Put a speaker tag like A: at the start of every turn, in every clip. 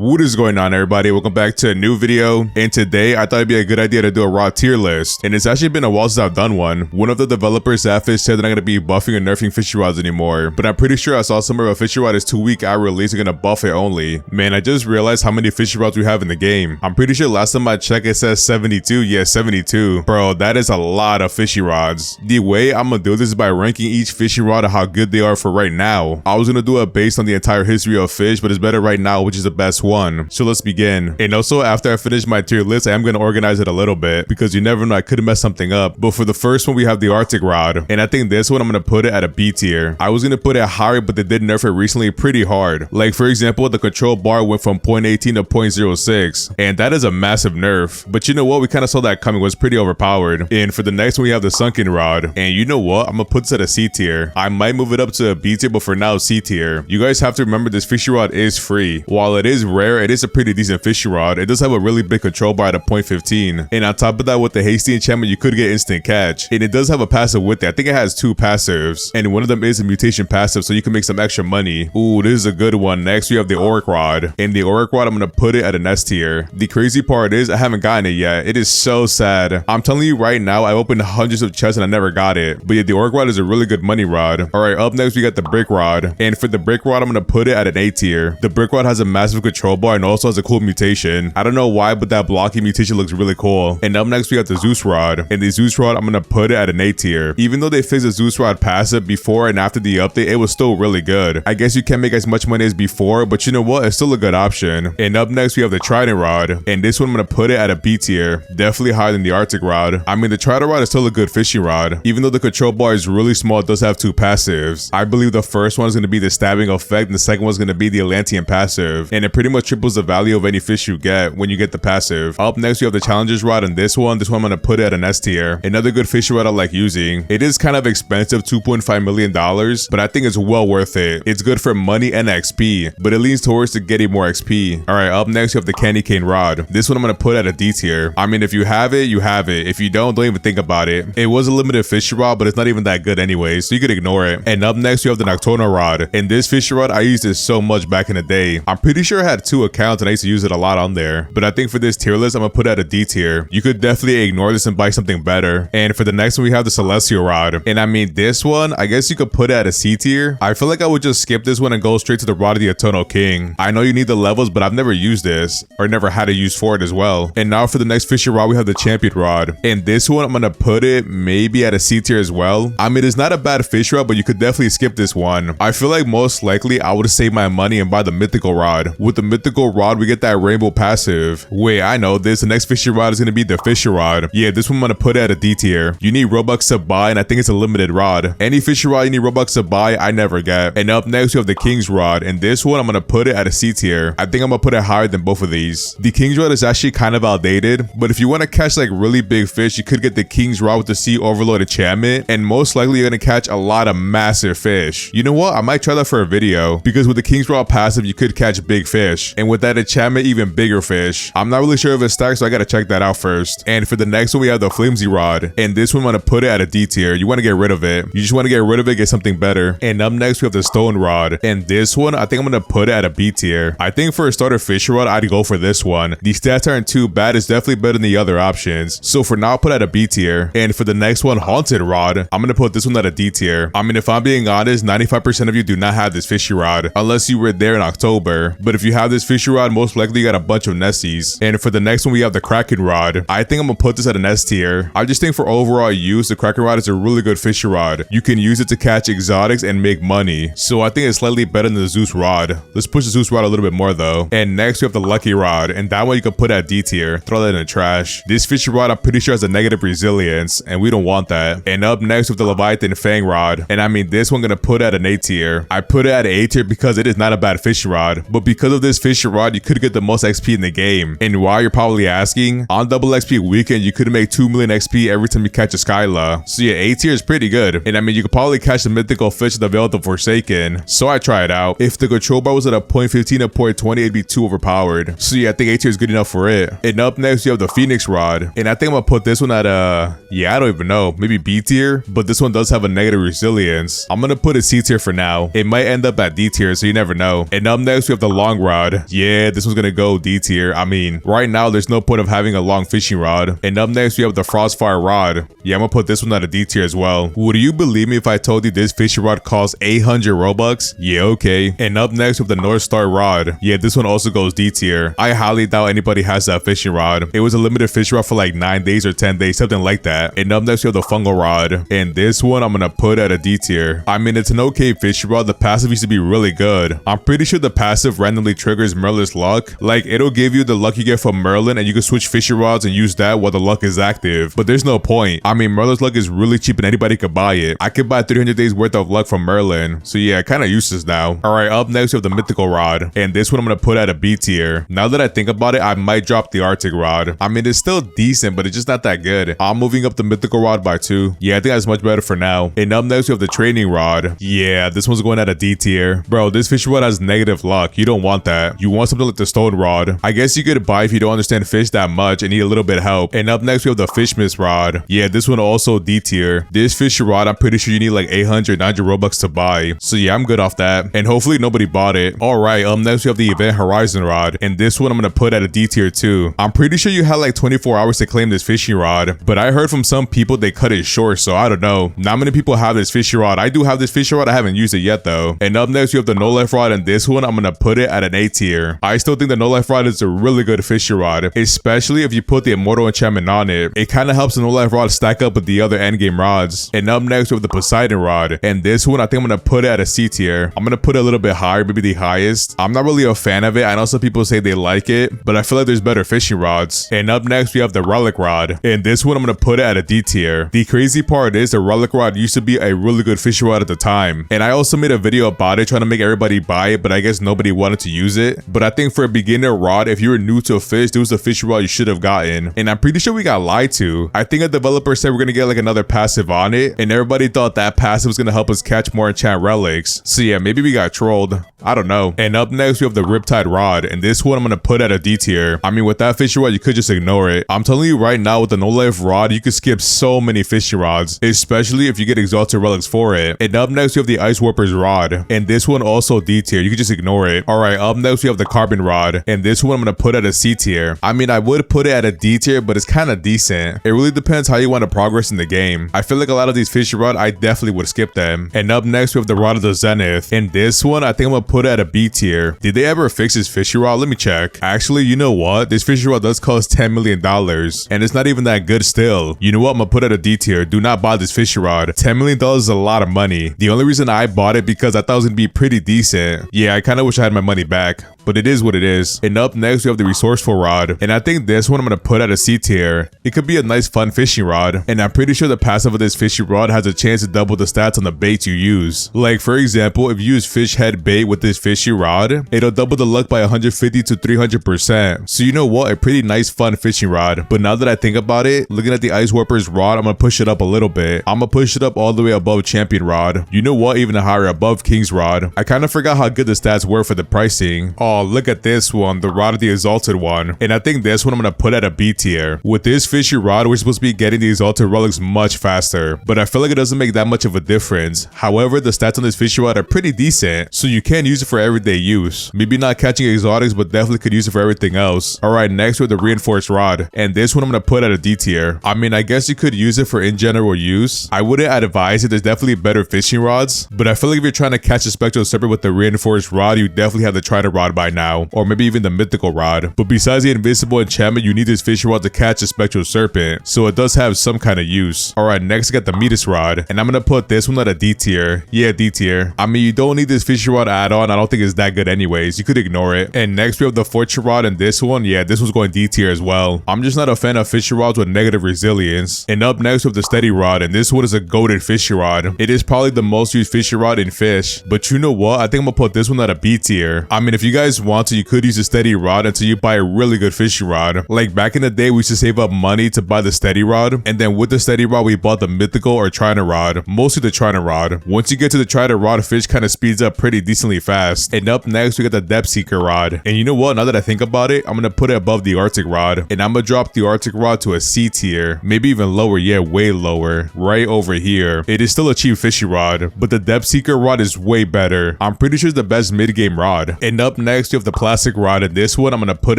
A: What is going on, everybody? Welcome back to a new video, and today I thought it'd be a good idea to do a raw tier list, and it's actually been a while since I've done one. One of the developers at Fisch said they're not going to be buffing and nerfing fishy rods anymore, but I'm pretty sure I saw somewhere a fishy rod is too weak at release and going to buff it only. Man, I just realized how many fishy rods we have in the game. I'm pretty sure last time I checked it says 72. Yeah, 72. Bro, that is a lot of fishy rods. The way I'm going to do this is by ranking each fishy rod and how good they are for right now. I was going to do it based on the entire history of Fisch, but it's better right now, which is the best one. So let's begin. And also, after I finish my tier list, I am going to organize it a little bit because you never know, I could mess something up. But for the first one, we have the Arctic rod, and I think this one I'm going to put it at a B tier. I was going to put it higher, but they did nerf it recently pretty hard. Like, for example, the control bar went from 0.18 to 0.06, and that is a massive nerf. But you know what, we kind of saw that coming. It was pretty overpowered. And for the next one, we have the sunken rod, and you know what, I'm going to put this at a C tier. I might move it up to a B tier, but for now, C tier. You guys have to remember this fishy rod is free. While it is rare, it is a pretty decent fishy rod. It does have a really big control bar at a 0.15, and on top of that, with the hasty enchantment, you could get instant catch, and it does have a passive with it. I think it has 2 passives, and one of them is a mutation passive, so you can make some extra money. Ooh, this is a good one. Next, we have the Auric rod, and the Auric rod, I'm gonna put it at an S tier. The crazy part is I haven't gotten it yet. It is so sad. I'm telling you right now, I opened hundreds of chests and I never got it. But yeah, the Auric rod is a really good money rod. All right, up next we got the brick rod, and for the brick rod, I'm gonna put it at an A tier. The brick rod has a massive control bar and also has a cool mutation. I don't know why, but that blocking mutation looks really cool. And up next we got the Zeus rod, and the Zeus rod, I'm gonna put it at an A tier. Even though they fixed the Zeus rod passive before and after the update, it was still really good. I guess you can't make as much money as before, but you know what, it's still a good option. And up next we have the Trident rod, and this one I'm gonna put it at a B tier. Definitely higher than the Arctic rod. I mean, the Trident rod is still a good fishing rod. Even though the control bar is really small, it does have 2 passives. I believe the first one is gonna be the stabbing effect, and the second one is gonna be the Atlantean passive, and it pretty much triples the value of any fish you get when you get the passive. Up next we have the Challenger's rod, and this one I'm gonna put it at an S tier. Another good fishing rod I like using. It is kind of expensive, $2.5 million, but I think it's well worth it. It's good for money and XP, but it leans towards to getting more XP. Alright, up next we have the Candy Cane rod. This one I'm gonna put at a D tier. I mean, if you have it, you have it. If you don't even think about it. It was a limited fishing rod, but it's not even that good anyway, so you could ignore it. And up next we have the Nocturnal rod, and this fishing rod, I used it so much back in the day. I'm pretty sure I had 2 accounts and I used to use it a lot on there, but I think for this tier list, I'm gonna put it at a D tier. You could definitely ignore this and buy something better. And for the next one, we have the Celestial rod, and I mean, this one, I guess you could put it at a C tier. I feel like I would just skip this one and go straight to the rod of the Eternal King. I know you need the levels, but I've never used this, or never had a use for it as well. And now for the next fishing rod, we have the Champion rod, and this one, I'm gonna put it maybe at a C tier as well. I mean, it's not a bad fish rod, but you could definitely skip this one. I feel like most likely I would save my money and buy the Mythical rod. With the Mythical rod, we get that rainbow passive. Wait, I know this. The next fishing rod is gonna be the Fisher rod. Yeah, this one I'm gonna put it at a D tier. You need Robux to buy, and I think it's a limited rod. Any fishing rod you need Robux to buy, I never get. And up next we have the King's rod, and this one I'm gonna put it at a C tier. I think I'm gonna put it higher than both of these. The King's rod is actually kind of outdated, but if you want to catch like really big fish, you could get the King's rod with the Sea Overload enchantment, and most likely you're gonna catch a lot of massive fish. You know what, I might try that for a video, because with the King's rod passive you could catch big fish, and with that enchantment, even bigger fish. I'm not really sure if it's stacked, so I gotta check that out first. And for the next one, we have the Flimsy rod, and this one I'm gonna put it at a D tier. You want to get rid of it. You just want to get rid of it, get something better. And up next we have the Stone rod, and this one I think I'm gonna put it at a B tier. I think for a starter fishing rod, I'd go for this one. The stats aren't too bad. It's definitely better than the other options, so for now I'll put it at a B tier. And for the next one, Haunted rod, I'm gonna put this one at a D tier. I mean, if I'm being honest, 95% of you do not have this fishing rod unless you were there in October, but if you have this fishing rod, most likely you got a bunch of Nesties. And for the next one, we have the Kraken rod. I think I'm gonna put this at an S tier. I just think for overall use, the Kraken rod is a really good fishing rod. You can use it to catch exotics and make money, so I think it's slightly better than the Zeus rod. Let's push the Zeus rod a little bit more though. And next we have the Lucky rod, and that one you can put at D tier. Throw that in the trash. This fishing rod I'm pretty sure has a negative resilience, and we don't want that. And up next with the Leviathan Fang rod, and I mean, this one gonna put at an A tier. I put it at an A tier because it is not a bad fishing rod, but because of this fishing rod, you could get the most XP in the game. And why, you're probably asking, on double XP weekend you could make 2 million XP every time you catch a Skyla. So yeah, A tier is pretty good, and I mean, you could probably catch the mythical fish in the Veil of the Forsaken, so I try it out. If the control bar was at a 0.15 or 0.20, it'd be too overpowered, so yeah, I think A tier is good enough for it. And up next you have the Phoenix rod, and I think I'm gonna put this one at a, yeah, I don't even know, maybe B tier, but this one does have a negative resilience. I'm gonna put it C tier for now. It might end up at D tier, so you never know. And up next we have the Long rod, rod. Yeah, this one's gonna go D tier. I mean, right now there's no point of having a long fishing rod. And up next we have the Frostfire rod. Yeah, I'm gonna put this one at a D tier as well. Would you believe me if I told you this fishing rod costs 800 Robux? Yeah, okay. And up next we have the North Star rod. Yeah, this one also goes D tier. I highly doubt anybody has that fishing rod. It was a limited fishing rod for like 9 days or 10 days, something like that. And up next we have the Fungal rod. And this one I'm gonna put at a D tier. I mean, it's an okay fishing rod. The passive used to be really good. I'm pretty sure the passive randomly triggers Merlin's luck. Like, it'll give you the luck you get from Merlin and you can switch fishing rods and use that while the luck is active. But there's no point. I mean, Merlin's luck is really cheap and anybody could buy it. I could buy 300 days worth of luck from Merlin. So yeah, kind of useless now. Alright, up next we have the Mythical rod. And this one I'm gonna put at a B tier. Now that I think about it, I might drop the Arctic rod. I mean, it's still decent, but it's just not that good. I'm moving up the Mythical rod by 2. Yeah, I think that's much better for now. And up next we have the Training rod. Yeah, this one's going at a D tier. Bro, this fishing rod has negative luck. You don't want that. You want something like the Stone rod. I guess you could buy if you don't understand fish that much and need a little bit of help. And up next we have the Fish Mist rod. Yeah, this one also D tier. This fishing rod, I'm pretty sure you need like 800, 900 Robux to buy. So yeah, I'm good off that. And hopefully nobody bought it. Alright, next we have the Event Horizon rod. And this one I'm gonna put at a D tier too. I'm pretty sure you had like 24 hours to claim this fishing rod. But I heard from some people they cut it short, so I don't know. Not many people have this fishing rod. I do have this fishing rod. I haven't used it yet though. And up next we have the No Life rod, and this one I'm gonna put it at an A tier. I still think the No Life rod is a really good fishing rod, especially if you put the Immortal enchantment on it. It kind of helps the No Life rod stack up with the other endgame rods. And up next we have the Poseidon rod, and this one I think I'm gonna put it at a C tier. I'm gonna put it a little bit higher, maybe the highest. I'm not really a fan of it. I know some people say they like it, but I feel like there's better fishing rods. And up next we have the Relic rod, and this one I'm gonna put it at a D tier. The crazy part is the Relic rod used to be a really good fishing rod at the time, and I also made a video about it trying to make everybody buy it, but I guess nobody wanted to use it. But I think for a beginner rod, if you were new to a fish, this was a fishing rod you should have gotten. And I'm pretty sure we got lied to. I think a developer said we're gonna get like another passive on it, and everybody thought that passive was gonna help us catch more enchant relics. So yeah, maybe we got trolled. I don't know. And up next we have the Riptide rod, and this one I'm gonna put at a D tier. I mean, with that fishing rod you could just ignore it. I'm telling you right now, with the No Life rod you could skip so many fishing rods, especially if you get exalted relics for it. And up next we have the Ice Warper's rod, and this one also D tier. You could just ignore it. Alright, up next we have the Carbon rod, and this one I'm gonna put at a C tier. I mean, I would put it at a D tier, but it's kind of decent. It really depends how you want to progress in the game. I feel like a lot of these fishing rod I definitely would skip them. And up next we have the Rod of the Zenith, and this one I think I'm gonna put it at a B tier. Did they ever fix this fishing rod? Let me check. Actually, you know what? This fishing rod does cost $10 million, and it's not even that good still. You know what? I'm gonna put it at a D tier. Do not buy this fishing rod. $10 million is a lot of money. The only reason I bought it because I thought it was gonna be pretty decent. Yeah, I kind of wish I had my money back, but it is what it is. And up next we have the Resourceful rod, and I think this one I'm gonna put at a C tier. It could be a nice fun fishing rod, and I'm pretty sure the passive of this fishing rod has a chance to double the stats on the baits you use. Like for example, if you use fish head bait with this fishing rod, it'll double the luck by 150 to 300%. So you know what? A pretty nice fun fishing rod. But now that I think about it, looking at the Ice Warper's rod, I'm gonna push it up a little bit. I'm gonna push it up all the way above Champion rod. You know what? Even higher, above King's rod. I kind of forgot how good the stats were for the pricing. Oh, look at this one, the Rod of the Exalted one. And I think this one I'm gonna put at a B tier. With this fishing rod, we're supposed to be getting the Exalted relics much faster, but I feel like it doesn't make that much of a difference. However, the stats on this fishing rod are pretty decent, so you can use it for everyday use. Maybe not catching exotics, but definitely could use it for everything else. Alright, next we have the Reinforced rod, and this one I'm gonna put at a D tier. I mean, I guess you could use it for in general use. I wouldn't advise it. There's definitely better fishing rods, but I feel like if you're trying to catch a Spectral Serpent with the Reinforced rod, you definitely have to try the rod by now, or maybe even the Mythical rod. But besides the Invincible enchantment, you need this fishing rod to catch a Spectral Serpent, so it does have some kind of use. Alright, next I got the Metis rod, and I'm gonna put this one at a D tier. Yeah, D tier. I mean, you don't need this fishing rod add-on. I don't think it's that good anyways. You could ignore it. And next we have the Fortune rod, and this one, yeah, this one's going D tier as well. I'm just not a fan of fishing rods with negative resilience. And up next we have the Steady rod, and this one is a goated fishing rod. It is probably the most used fishing rod in Fish, but you know what? I think I'm gonna put this one at a B tier. I mean, if you guys want to, you could use a Steady rod until you buy a really good fishing rod. Like back in the day, we used to save up money to buy the Steady rod, and then with the Steady rod, we bought the Mythical or Trident rod, mostly the Trident rod. Once you get to the Trident rod, Fish kind of speeds up pretty decently fast. And up next, we got the Depth Seeker rod. And you know what? Now that I think about it, I'm gonna put it above the Arctic rod, and I'm gonna drop the Arctic rod to a C tier, maybe even lower. Yeah, way lower, right over here. It is still a cheap fishing rod, but the Depth Seeker rod is way better. I'm pretty sure it's the best mid-game rod. And up next, next we have the plastic rod, and this one I'm gonna put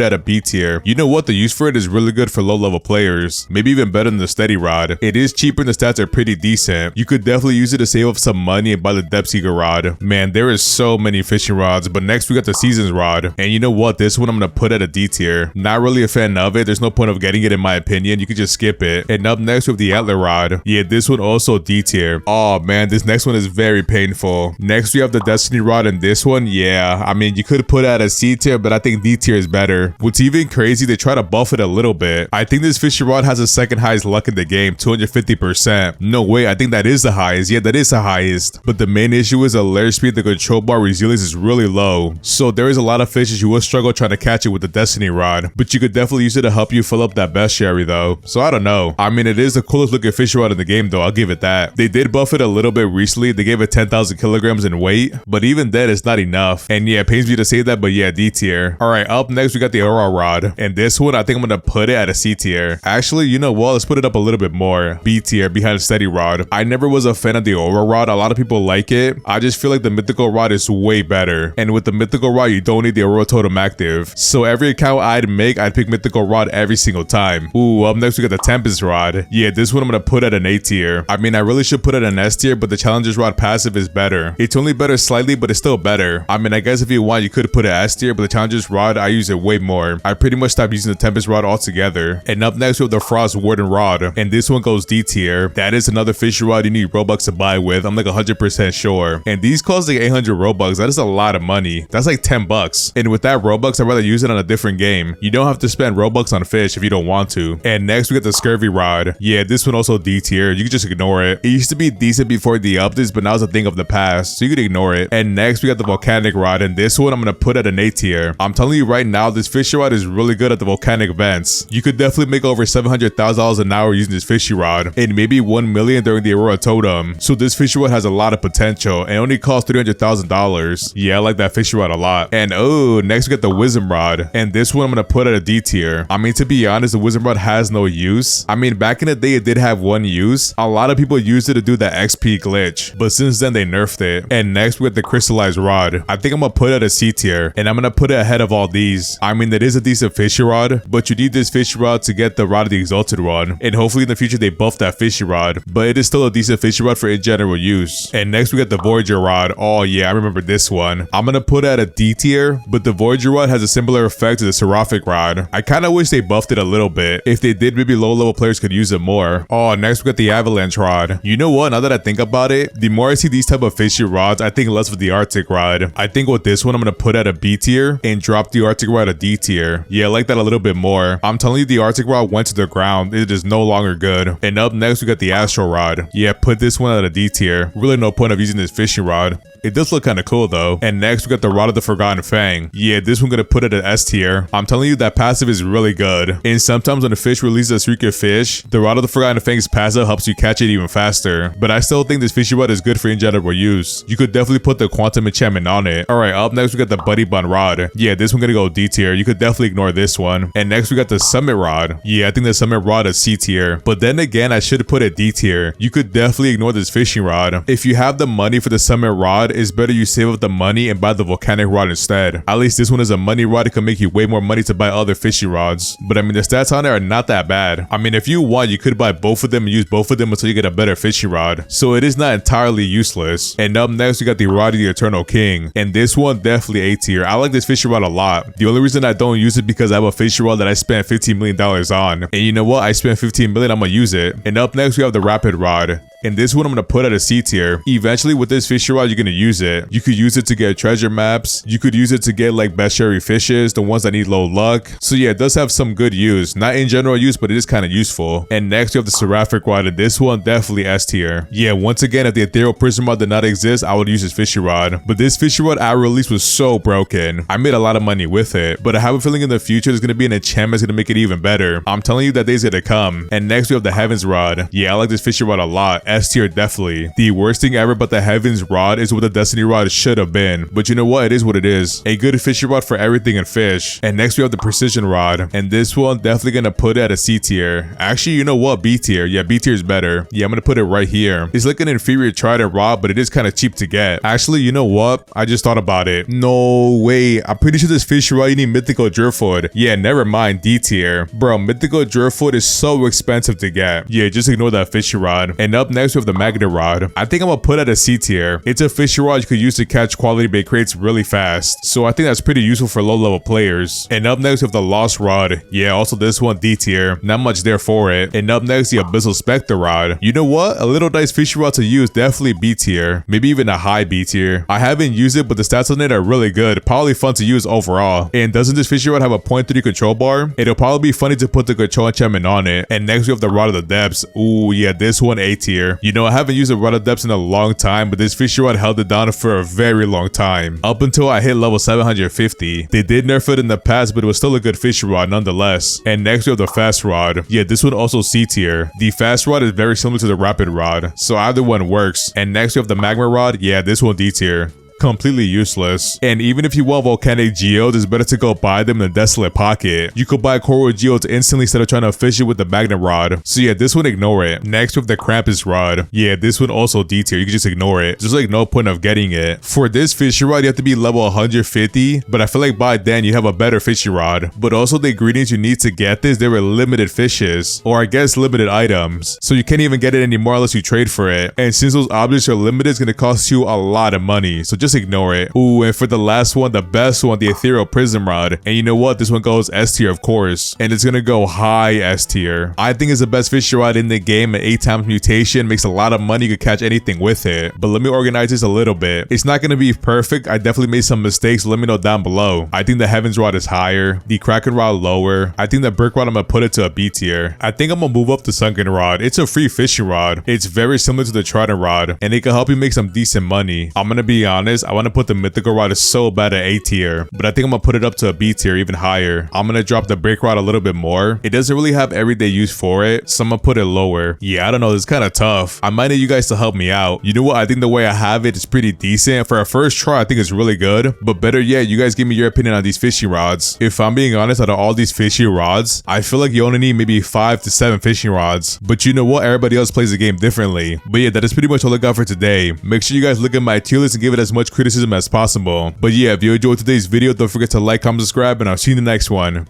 A: at a B tier. You know what? The use for it is really good for low level players. Maybe even better than the steady rod. It is cheaper and the stats are pretty decent. You could definitely use it to save up some money and buy the depth seeker rod. Man, there is so many fishing rods, but next we got the seasons rod. And you know what? This one I'm gonna put at a D tier. Not really a fan of it. There's no point of getting it in my opinion. You could just skip it. And up next we have the antler rod. Yeah, this one also D tier. Oh man, this next one is very painful. Next we have the destiny rod, and this one, yeah, I mean, you could put it at a C tier, but I think D tier is better. What's even crazy, they try to buff it a little bit. I think this fishing rod has the second highest luck in the game, 250%. No way, I think that is the highest. Yeah, that is the highest. But the main issue is the lair speed, the control bar resilience is really low. So there is a lot of fishes who will struggle trying to catch it with the destiny rod. But you could definitely use it to help you fill up that bestiary though. So I don't know. I mean, it is the coolest looking fishing rod in the game though, I'll give it that. They did buff it a little bit recently. They gave it 10,000 kilograms in weight, but even then it's not enough. And yeah, it pains me to say that, but yeah, D tier. Alright, up next we got the Aurora rod. And this one, I think I'm gonna put it at a C tier. Actually, you know what? Let's put it up a little bit more. B tier behind steady rod. I never was a fan of the Aurora rod. A lot of people like it. I just feel like the mythical rod is way better. And with the mythical rod, you don't need the Aurora totem active. So every account I'd make, I'd pick mythical rod every single time. Ooh, up next we got the Tempest rod. Yeah, this one I'm gonna put at an A tier. I mean, I really should put it at an S tier, but the Challenger's rod passive is better. It's only better slightly, but it's still better. I mean, I guess if you want, you could put it S tier, but the Challenger's rod, I use it way more. I pretty much stopped using the Tempest rod altogether. And up next we have the Frost Warden rod, and this one goes D tier. That is another fishing rod you need Robux to buy with. I'm like 100% sure. And these cost like 800 Robux. That is a lot of money. That's like 10 bucks. And with that Robux, I'd rather use it on a different game. You don't have to spend Robux on fish if you don't want to. And next we got the Scurvy rod. Yeah, this one also D tier. You can just ignore it. It used to be decent before the updates, but now it's a thing of the past, so you could ignore it. And next we got the Volcanic rod, and this one I'm gonna put at an A tier. I'm telling you right now, this fishing rod is really good at the volcanic vents. You could definitely make over $700,000 an hour using this fishing rod, and maybe 1 million during the Aurora totem. So this fishing rod has a lot of potential and only costs $300,000. Yeah, I like that fishing rod a lot. And oh, next we got the Wisdom rod, and this one I'm gonna put at a D tier. I mean, to be honest, the Wisdom rod has no use. I mean, back in the day it did have one use. A lot of people used it to do the XP glitch, but since then they nerfed it. And next we got the Crystallized rod. I think I'm gonna put it at a C tier, and I'm gonna put it ahead of all these. I mean, that is a decent fishing rod, but you need this fishing rod to get the rod of the Exalted rod, and hopefully in the future they buff that fishing rod, but it is still a decent fishing rod for in general use. And next we got the Voyager rod. Oh yeah, I remember this one. I'm gonna put it at a D tier, but the Voyager rod has a similar effect to the Seraphic rod. I kind of wish they buffed it a little bit. If they did, maybe low level players could use it more. Oh, next we got the Avalanche rod. You know what, now that I think about it, the more I see these type of fishing rods, I think less of the Arctic rod. I think with this one I'm gonna put at a B tier and drop the Arctic rod at a D tier. Yeah, I like that a little bit more. I'm telling you, the Arctic rod went to the ground. It is no longer good. And up next we got the Astral rod. Yeah, put this one at a D tier. Really no point of using this fishing rod. It does look kind of cool though. And next we got the Rod of the Forgotten Fang. Yeah, this one gonna put it at S tier. I'm telling you, that passive is really good. And sometimes when a fish releases a streak of fish, the Rod of the Forgotten Fang's passive helps you catch it even faster. But I still think this fishing rod is good for in general use. You could definitely put the Quantum Enchantment on it. Alright, up next we got the Buddy Bun rod. Yeah, this one gonna go D tier. You could definitely ignore this one. And next we got the Summit rod. Yeah, I think the Summit rod is C tier. But then again, I should put it D tier. You could definitely ignore this fishing rod. If you have the money for the Summit rod, it's better you save up the money and buy the Volcanic rod instead. At least this one is a money rod. It can make you way more money to buy other fishing rods. But I mean, the stats on it are not that bad. I mean, if you want, you could buy both of them and use both of them until you get a better fishing rod. So it is not entirely useless. And up next, we got the Rod of the Eternal King. And this one definitely A tier. I like this fishing rod a lot. The only reason I don't use it because I have a fishing rod that I spent $15 million on. And you know what? I spent $15 million, I'm gonna use it. And up next, we have the Rapid rod. And this one I'm gonna put at a C tier. Eventually with this fishing rod, you're gonna use it. You could use it to get treasure maps. You could use it to get like bestiary fishes, the ones that need low luck. So yeah, it does have some good use. Not in general use, but it is kind of useful. And next we have the Seraphic rod, and this one definitely S tier. Yeah, once again, if the Ethereal Prism rod did not exist, I would use this fishing rod. But this fishing rod at release was so broken. I made a lot of money with it, but I have a feeling in the future there's gonna be an enchantment that's gonna make it even better. I'm telling you, that day's gonna come. And next we have the Heavens rod. Yeah, I like this fishing rod a lot. S tier definitely. The worst thing ever about the Heavens rod is what the Destiny rod should have been. But you know what? It is what it is. A good fishing rod for everything in fish. And next we have the precision rod. And this one definitely gonna put it at a C tier. Actually, you know what? B tier. Yeah, B tier is better. Yeah, I'm gonna put it right here. It's like an inferior trident rod, but it is kind of cheap to get. Actually, you know what? I just thought about it. No way. I'm pretty sure this fishing rod you need mythical driftwood. Yeah, never mind. D tier. Bro, mythical driftwood is so expensive to get. Yeah, just ignore that fishing rod. And up next we have the magnet rod. I think I'm gonna put it at a C tier. It's a fishing rod you could use to catch quality bait crates really fast. So I think that's pretty useful for low level players. And up next we have the lost rod. Yeah, also this one D tier. Not much there for it. And up next the abyssal specter rod. You know what? A little nice fishing rod to use, definitely B tier. Maybe even a high B tier. I haven't used it, but the stats on it are really good. Probably fun to use overall. And doesn't this fishing rod have a 0.3 control bar? It'll probably be funny to put the control enchantment on it. And next we have the rod of the depths. Ooh, yeah, this one A tier. You know, I haven't used a rod of depths in a long time, but this fishing rod held it down for a very long time. Up until I hit level 750. They did nerf it in the past, but it was still a good fishing rod nonetheless. And next we have the fast rod. Yeah, this one also C tier. The fast rod is very similar to the rapid rod, so either one works. And next we have the magma rod. Yeah, this one D tier. Completely useless. And even if you want volcanic geodes, it's better to go buy them in the desolate pocket. You could buy coral geodes instantly instead of trying to fish it with the magnet rod. So yeah, this one ignore it. Next with the Krampus rod. Yeah, this one also D tier. You can just ignore it. There's like no point of getting it. For this fishing rod, you have to be level 150, but I feel like by then you have a better fishing rod. But also the ingredients you need to get this, they were limited fishes, or I guess limited items. So you can't even get it anymore unless you trade for it. And since those objects are limited, it's gonna cost you a lot of money. So just ignore it. Ooh, and for the last one, the best one, the Ethereal prism rod. And you know what? This one goes S tier, of course. And it's gonna go high S tier. I think it's the best fishing rod in the game. An 8 times mutation makes a lot of money. You could catch anything with it. But let me organize this a little bit. It's not gonna be perfect. I definitely made some mistakes. Let me know down below. I think the Heavens rod is higher. The Kraken rod lower. I think the brick rod, I'm gonna put it to a B tier. I think I'm gonna move up the sunken rod. It's a free fishing rod. It's very similar to the trident rod, and it can help you make some decent money. I'm gonna be honest. I want to put the mythical rod is so bad at A tier, but I think I'm gonna put it up to a B tier, even higher. I'm gonna drop the break rod a little bit more. It doesn't really have everyday use for it, so I'm gonna put it lower. Yeah, I don't know, it's kind of tough. I might need you guys to help me out. You know what? I think the way I have it is pretty decent. For a first try, I think it's really good, but better yet, you guys give me your opinion on these fishing rods. If I'm being honest, out of all these fishing rods, I feel like you only need maybe 5 to 7 fishing rods, but you know what? Everybody else plays the game differently. But yeah, that is pretty much all I got for today. Make sure you guys look at my tier list and give it as much criticism as possible. But yeah, if you enjoyed today's video, don't forget to like, comment, subscribe, and I'll see you in the next one.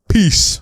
A: Peace.